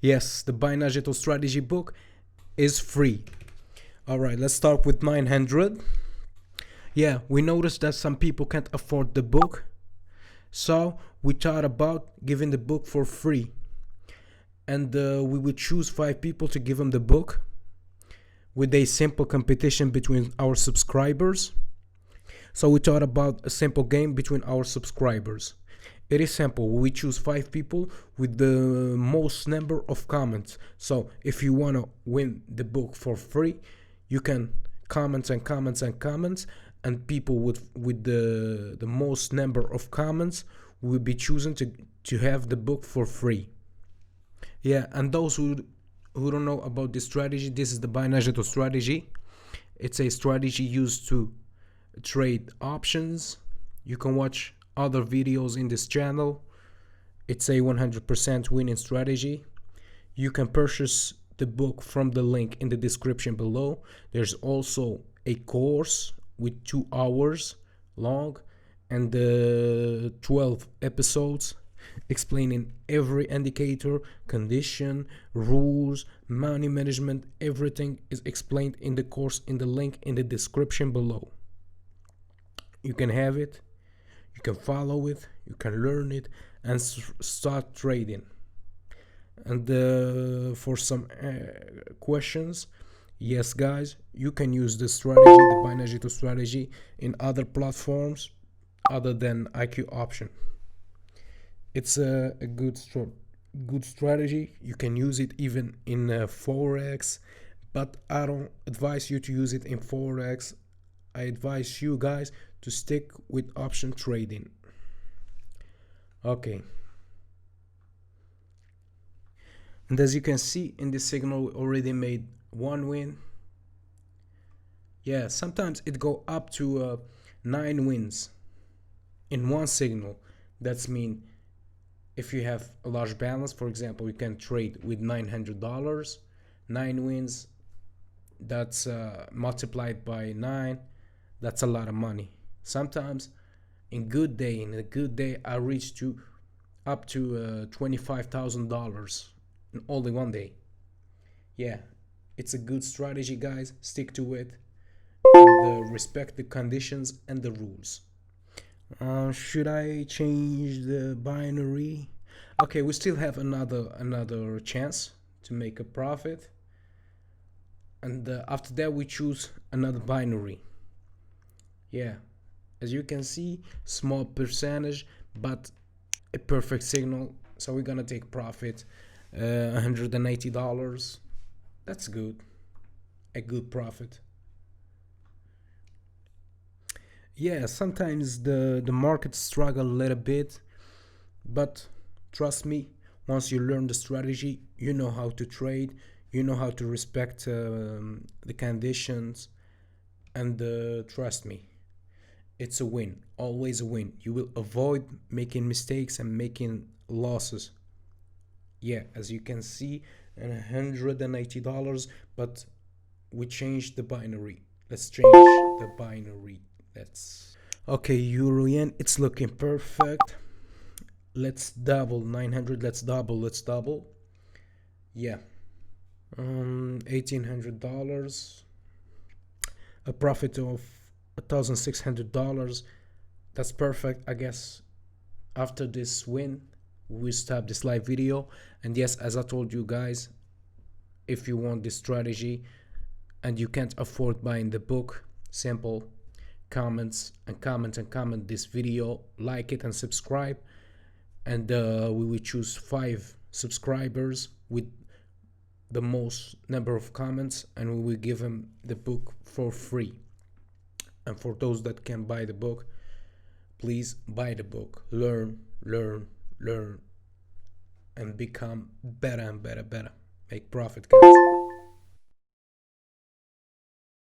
Yes, the Buy Digital Strategy book is free. All right, let's start with 900. Yeah, we noticed that some people can't afford the book, so we thought about giving the book for free. And we would choose 5 people to give them the book with a simple competition between our subscribers. So we thought about a simple game between our subscribers. It is simple. We choose 5 people with the most number of comments. So if you want to win the book for free, you can comments and comments and comments, and people with the most number of comments will be chosen to have the book for free. Yeah, and those who don't know about this strategy, this is the Buy Digital strategy. It's a strategy used to trade options. You can watch other videos in this channel. It's a 100% winning strategy. You can purchase the book from the link in the description below. There's also a course with 2 hours long and 12 episodes explaining every indicator, condition, rules, money management. Everything is explained in the course in the link in the description below. You can have it, you can follow it, you can learn it, and start trading. And for some questions, yes guys, you can use the strategy, the Buy Digital strategy, in other platforms other than IQ option. It's a good strategy. You can use it even in Forex, but I don't advise you to use it in Forex. I advise you guys to stick with option trading. Okay. And as you can see in this signal, we already made 1 win. Yeah, sometimes it go up to 9 wins in one signal. That's mean if you have a large balance, for example, you can trade with $900, 9 wins, that's multiplied by 9, that's a lot of money. Sometimes in a good day I reach to up to $25,000 in only one day. Yeah, it's a good strategy guys, stick to it, and respect the conditions and the rules. Should I change the binary? Okay, we still have another chance to make a profit, and after that we choose another binary. Yeah, as you can see, small percentage but a perfect signal, so we're gonna take profit, $180. That's good, a good profit. Yeah, sometimes the market struggle a little bit, but trust me, once you learn the strategy, you know how to trade, you know how to respect the conditions, and trust me, it's a win, always a win. You will avoid making mistakes and making losses. Yeah, as you can see, $180, but we changed the binary. Let's change the binary. Let's okay, euro yen, it's looking perfect. Let's double 900. Let's double. Yeah, $1,800, a profit of $1,600. That's perfect. I guess after this win we stop this live video. And yes, as I told you guys, if you want this strategy and you can't afford buying the book, simple, comment this video, like it and subscribe, and we will choose 5 subscribers with the most number of comments, and we will give them the book for free. And for those that can buy the book, please buy the book, learn, and become better, make profit guys.